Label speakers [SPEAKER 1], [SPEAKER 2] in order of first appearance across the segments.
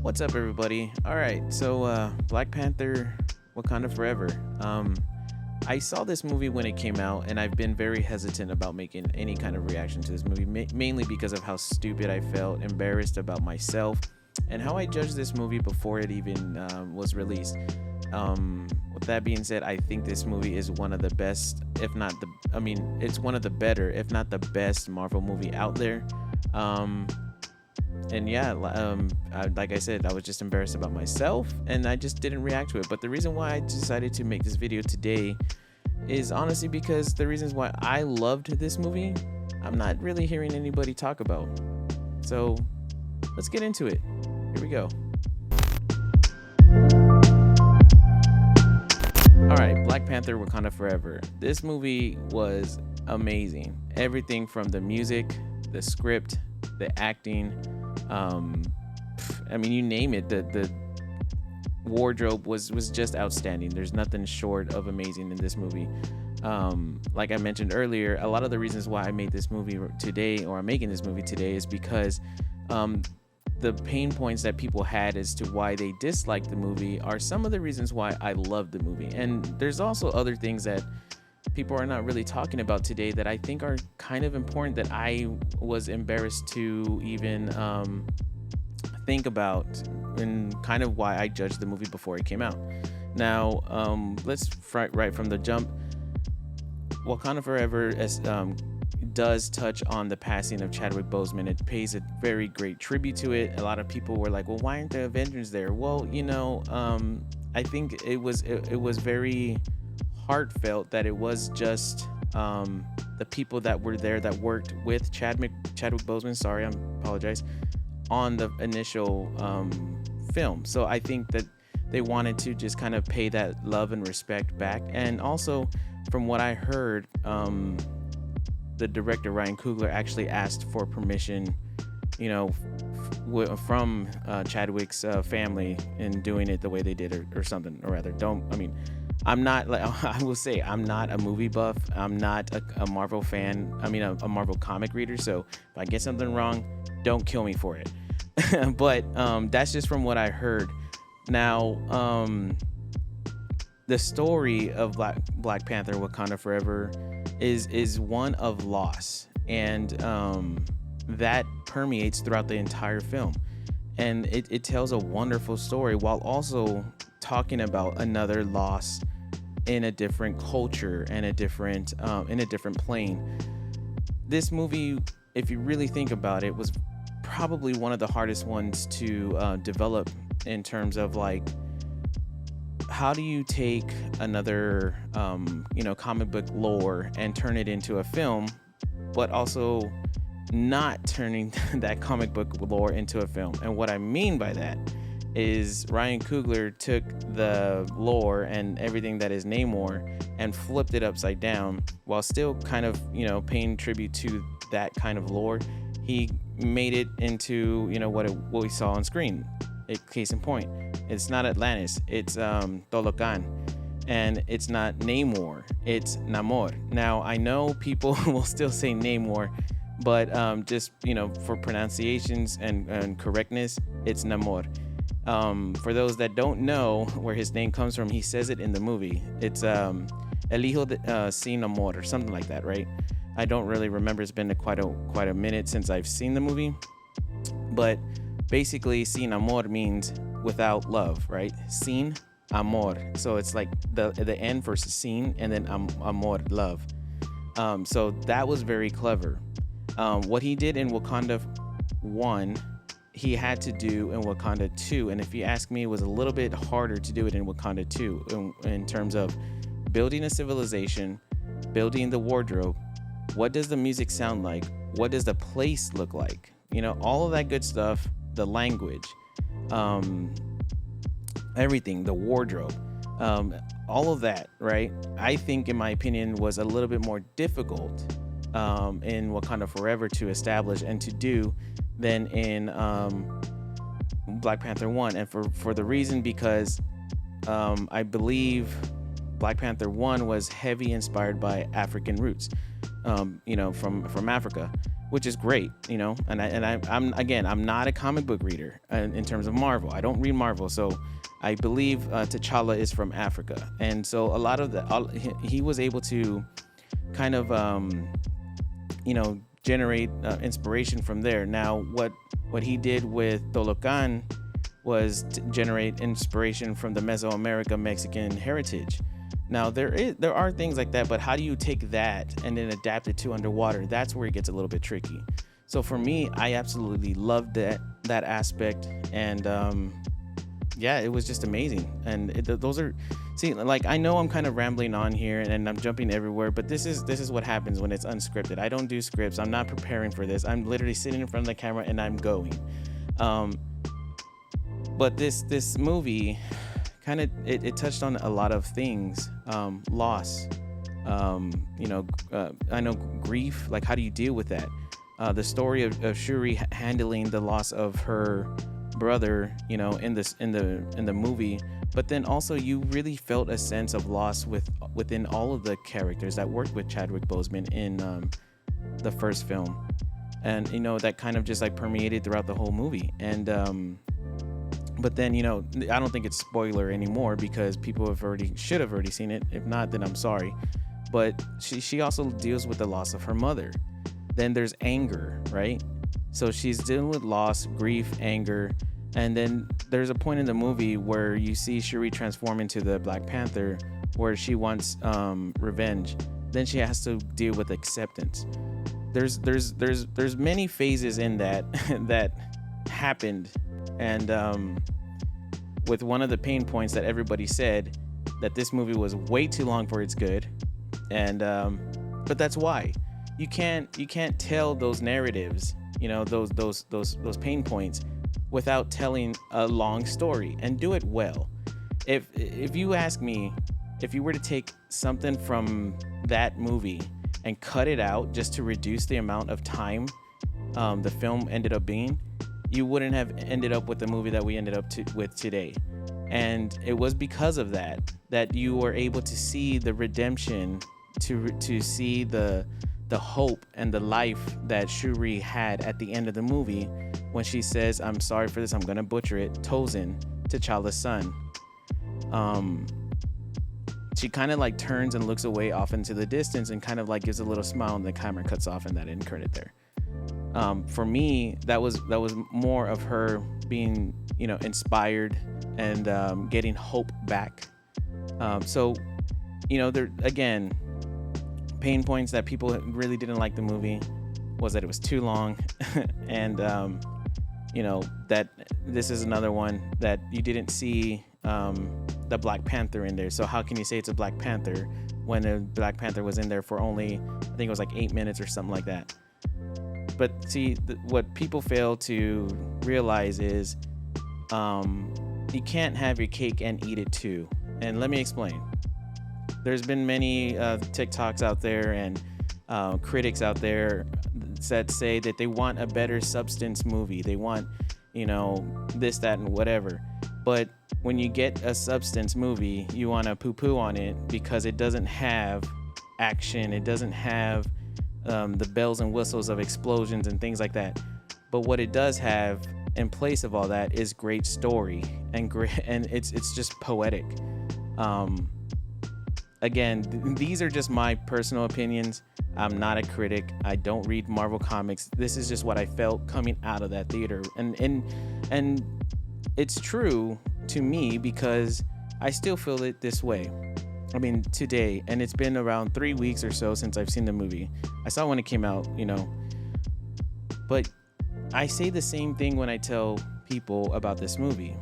[SPEAKER 1] What's up, everybody? All right, so Black Panther, Wakanda Forever. I saw this movie when it came out, and I've been very hesitant about making any kind of reaction to this movie, mainly because of how stupid I felt, embarrassed about myself, and how I judged this movie before it even was released. With that being said, I think this movie is one of the best, if not the, it's one of the better, if not the best Marvel movie out there. And yeah, like I said, I was just embarrassed about myself, and I just didn't react to it. But the reason why I decided to make this video today is honestly because the reasons why I loved this movie, I'm not really hearing anybody talk about. So let's get into it. Here we go. All right, Black Panther, Wakanda Forever. This movie was amazing. Everything from the music, the script, the acting, you name it. The wardrobe was just outstanding. There's nothing short of amazing in this movie. Like I mentioned earlier, a lot of the reasons why I made this movie today, or I'm making this movie today, is because the pain points that people had as to why they disliked the movie are some of the reasons why I love the movie. And there's also other things that people are not really talking about today that I think are kind of important, that I was embarrassed to even think about, and kind of why I judged the movie before it came out. Now, let's right from the jump. Wakanda Forever does touch on the passing of Chadwick Boseman. It pays a very great tribute to it. A lot of people were like, well, why aren't the Avengers there? Well, I think it was very heartfelt that it was just the people that were there that worked with Chadwick Boseman, I apologize, on the initial film. So I think that they wanted to just kind of pay that love and respect back. And also, from what I heard, the director Ryan Coogler actually asked for permission, from Chadwick's family in doing it the way they did, or something. Or rather, I'm not, like, I will say, I'm not a movie buff. I'm not a Marvel fan. A Marvel comic reader. So if I get something wrong, don't kill me for it. But that's just from what I heard. Now, the story of Black Panther, Wakanda Forever is one of loss, and that permeates throughout the entire film. And it tells a wonderful story while also talking about another loss in a different culture and in a different plane. This movie, if you really think about it, was probably one of the hardest ones to develop, in terms of, like, how do you take another comic book lore and turn it into a film, but also not turning that comic book lore into a film. And what I mean by that is Ryan Coogler took the lore and everything that is Namor and flipped it upside down, while still kind of paying tribute to that kind of lore. He made it into what we saw on screen. Case in point, it's not Atlantis, it's Tolocan, and it's not Namor, it's Namor. Now, I know people will still say Namor, but just for pronunciations and correctness, it's Namor. For those that don't know where his name comes from, he says it in the movie. It's El Hijo Sin Amor, or something like that, right? I don't really remember. It's been quite a minute since I've seen the movie, but basically, sin amor means without love, right? Sin amor. So it's like the N for sin, and then amor, love. So that was very clever. What he did in Wakanda 1, he had to do in Wakanda 2. And if you ask me, it was a little bit harder to do it in Wakanda 2 in terms of building a civilization, building the wardrobe. What does the music sound like? What does the place look like? All of that good stuff. The language, everything, the wardrobe, all of that, right? I think, in my opinion, was a little bit more difficult in Wakanda Forever to establish and to do than in Black Panther 1. And for the reason, because I believe Black Panther 1 was heavy inspired by African roots, from Africa. which is great, you know. I'm not a comic book reader in terms of Marvel. I don't read Marvel, so I believe T'Challa is from Africa, and so a lot of he was able to kind of generate inspiration from there. Now, what he did with Tolocan was to generate inspiration from the Mesoamerica Mexican heritage. Now there are things like that, but how do you take that and then adapt it to underwater? That's where it gets a little bit tricky. So for me, I absolutely loved that aspect, and it was just amazing. And those are, see, like, I know I'm kind of rambling on here and I'm jumping everywhere, but this is what happens when it's unscripted. I don't do scripts. I'm not preparing for this. I'm literally sitting in front of the camera and I'm going. But this movie kind of it touched on a lot of things, loss, I know grief, like how do you deal with that? The story of Shuri handling the loss of her brother, in the movie, but then also you really felt a sense of loss within all of the characters that worked with Chadwick Boseman in the first film, and that kind of just like permeated throughout the whole movie. And but then, I don't think it's spoiler anymore because people should have already seen it. If not, then I'm sorry. But she also deals with the loss of her mother. Then there's anger, right? So she's dealing with loss, grief, anger. And then there's a point in the movie where you see Shuri transform into the Black Panther, where she wants revenge. Then she has to deal with acceptance. There's many phases in that that happened. And with one of the pain points that everybody said, that this movie was way too long for its good, and but that's why you can't tell those narratives, those pain points, without telling a long story and do it well. If you ask me, if you were to take something from that movie and cut it out just to reduce the amount of time the film ended up being, you wouldn't have ended up with the movie that we ended up with today. And it was because of that you were able to see the redemption, to see the hope and the life that Shuri had at the end of the movie when she says, I'm sorry for this, I'm gonna butcher it, Tozin, T'Challa's son. She kind of like turns and looks away off into the distance and kind of like gives a little smile, and the camera cuts off and that end credit there. For me, that was more of her being, inspired and getting hope back. So, there again, pain points that people really didn't like the movie was that it was too long, and that this is another one that you didn't see the Black Panther in there. So how can you say it's a Black Panther when a Black Panther was in there for only, I think it was like 8 minutes or something like that? But see, what people fail to realize is you can't have your cake and eat it too. And let me explain. There's been many TikToks out there and critics out there that say that they want a better substance movie. They want, this, that, and whatever. But when you get a substance movie, you want to poo-poo on it because it doesn't have action. It doesn't have the bells and whistles of explosions and things like that. But what it does have in place of all that is great story and it's just poetic. Again, these are just my personal opinions. I'm not a critic. I don't read Marvel comics. This is just what I felt coming out of that theater, and it's true to me because I still feel it this way. I mean, today, and it's been around 3 weeks or so since I've seen the movie. I saw it when it came out, but I say the same thing when I tell people about this movie.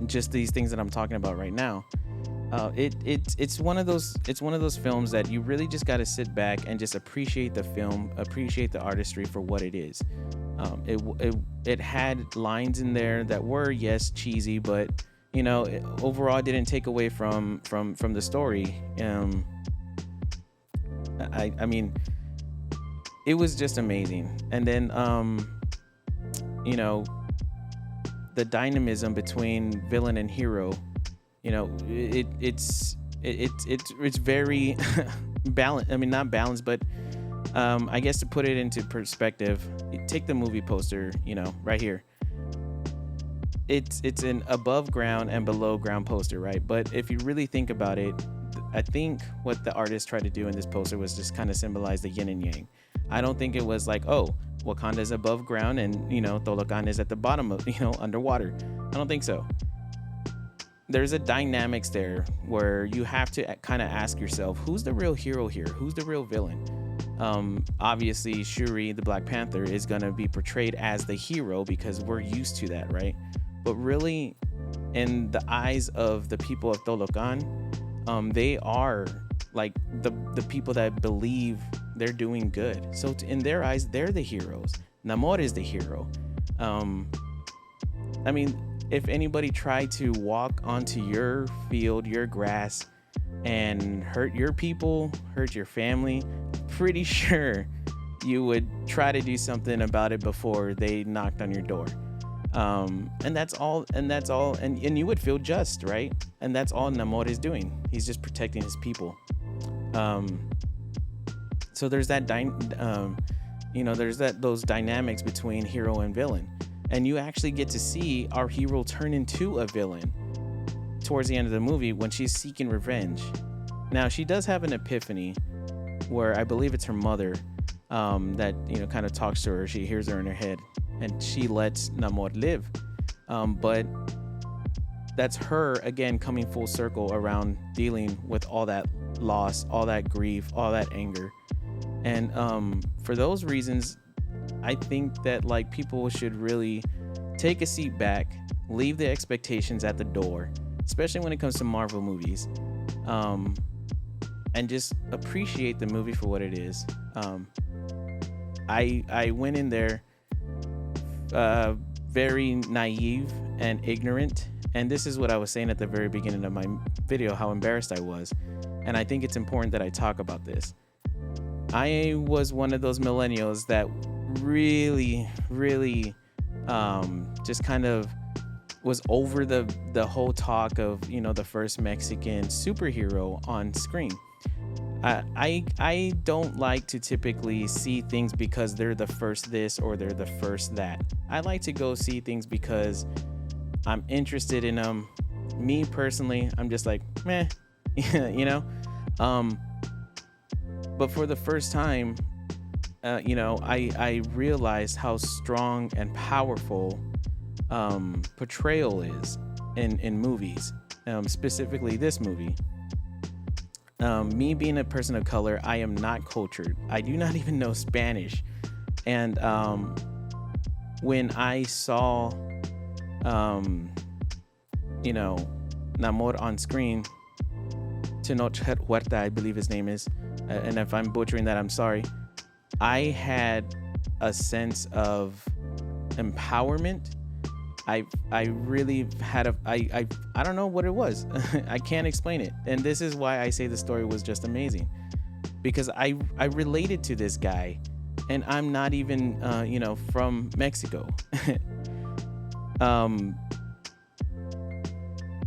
[SPEAKER 1] Just these things that I'm talking about right now. It's one of those films that you really just got to sit back and just appreciate the film, appreciate the artistry for what it is. It had lines in there that were, yes, cheesy, but overall it didn't take away from the story. I mean, it was just amazing. And then the dynamism between villain and hero, it's very balanced. I mean, not balanced, but I guess to put it into perspective, take the movie poster, right here. It's an above ground and below ground poster, right? But if you really think about it, I think what the artist tried to do in this poster was just kind of symbolize the yin and yang. I don't think it was like, oh, Wakanda is above ground and, Tolokan is at the bottom of, underwater. I don't think so. There's a dynamics there where you have to kind of ask yourself, who's the real hero here? Who's the real villain? Obviously, Shuri, the Black Panther, is going to be portrayed as the hero because we're used to that, right? But really, in the eyes of the people of Tolokan, they are like the people that believe they're doing good. So in their eyes, they're the heroes. Namor is the hero. I mean, if anybody tried to walk onto your field, your grass, and hurt your people, hurt your family, pretty sure you would try to do something about it before they knocked on your door. And that's all, and you would feel just, right? And that's all Namor is doing. He's just protecting his people. So there's that, those dynamics between hero and villain. And you actually get to see our hero turn into a villain towards the end of the movie when she's seeking revenge. Now, she does have an epiphany where I believe it's her mother that, kind of talks to her. She hears her in her head and she lets Namor live. But that's her, again, coming full circle around dealing with all that loss, all that grief, all that anger. And for those reasons, I think that like people should really take a seat back, leave the expectations at the door, especially when it comes to Marvel movies, and just appreciate the movie for what it is. I went in there very naive and ignorant, and this is what I was saying at the very beginning of my video, how embarrassed I was, and I think it's important that I talk about this. I was one of those millennials that really just kind of was over the whole talk of the first Mexican superhero on screen. I don't like to typically see things because they're the first this or they're the first that. I like to go see things because I'm interested in them. Me personally, I'm just like meh, but for the first time, I realized how strong and powerful portrayal is in movies, specifically this movie. Me being a person of color, I am not cultured. I do not even know Spanish. And when I saw, Namor on screen, Tenoch Huerta, I believe his name is, and if I'm butchering that, I'm sorry. I had a sense of empowerment. I really had I don't know what it was. I can't explain it. And this is why I say the story was just amazing, because I related to this guy, and I'm not even from Mexico.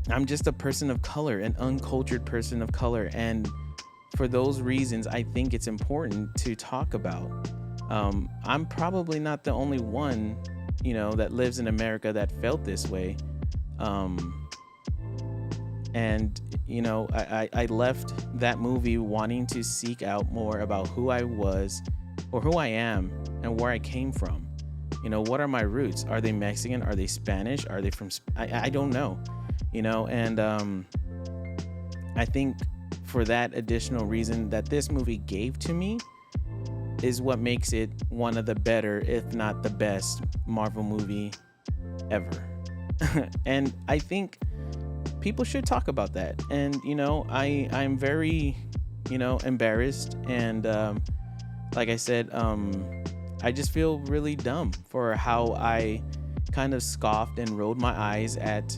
[SPEAKER 1] I'm just a person of color, an uncultured person of color, and for those reasons, I think it's important to talk about. I'm probably not the only one, that lives in America that felt this way. And I left that movie wanting to seek out more about who I was or who I am and where I came from. What are my roots? Are they Mexican? Are they Spanish? Are they from, I don't know, and I think for that additional reason that this movie gave to me is what makes it one of the better, if not the best, Marvel movie ever. And I think people should talk about that. And I'm very embarrassed, and like I said, I just feel really dumb for how I kind of scoffed and rolled my eyes at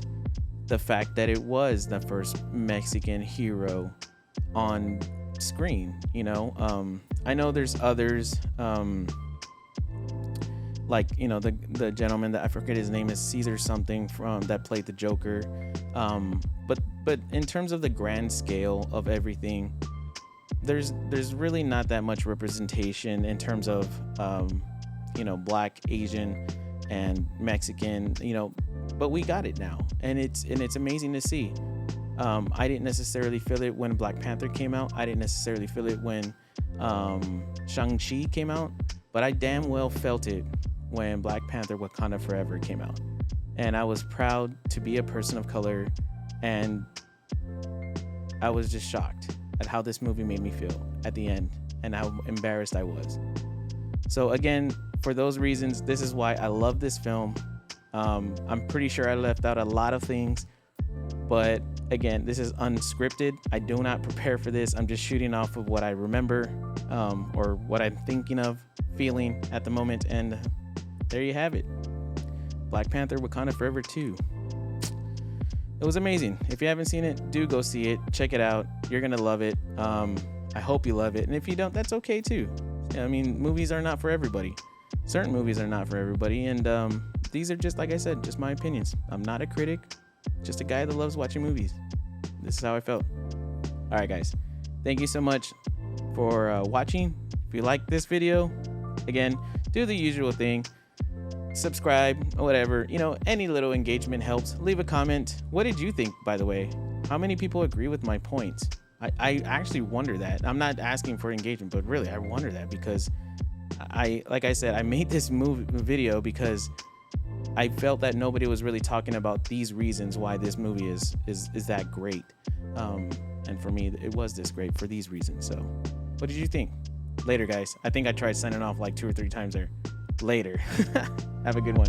[SPEAKER 1] the fact that it was the first Mexican hero on screen. I know there's others, like the gentleman that I forget his name is Caesar something from that played the Joker, but in terms of the grand scale of everything, there's really not that much representation in terms of Black, Asian, and Mexican, but we got it now, and it's amazing to see. I didn't necessarily feel it when Black Panther came out. I didn't necessarily feel it when Shang-Chi came out, but I damn well felt it when Black Panther Wakanda Forever came out. And I was proud to be a person of color, and I was just shocked at how this movie made me feel at the end and how embarrassed I was. So again, for those reasons, this is why I love this film. I'm pretty sure I left out a lot of things, but again, this is unscripted. I do not prepare for this. I'm just shooting off of what I remember, or what I'm thinking of, feeling at the moment, and there you have it. Black Panther Wakanda Forever 2. It was amazing. If you haven't seen it, do go see it. Check it out. You're going to love it. I hope you love it. And if you don't, that's okay too. I mean, movies are not for everybody. Certain movies are not for everybody. And these are just, like I said, just my opinions. I'm not a critic, just a guy that loves watching movies. This is how I felt. All right, guys. Thank you so much for watching. If you like this video, again, do the usual thing. Subscribe or whatever, any little engagement helps. Leave a comment. What did you think, by the way? How many people agree with my points? I actually wonder that. I'm not asking for engagement, but really I wonder that, because like I said, I made this video because I felt that nobody was really talking about these reasons why this movie is that great. And for me, it was this great for these reasons. So what did you think? Later, guys. I think I tried signing off like 2 or 3 times there. Later. Have a good one.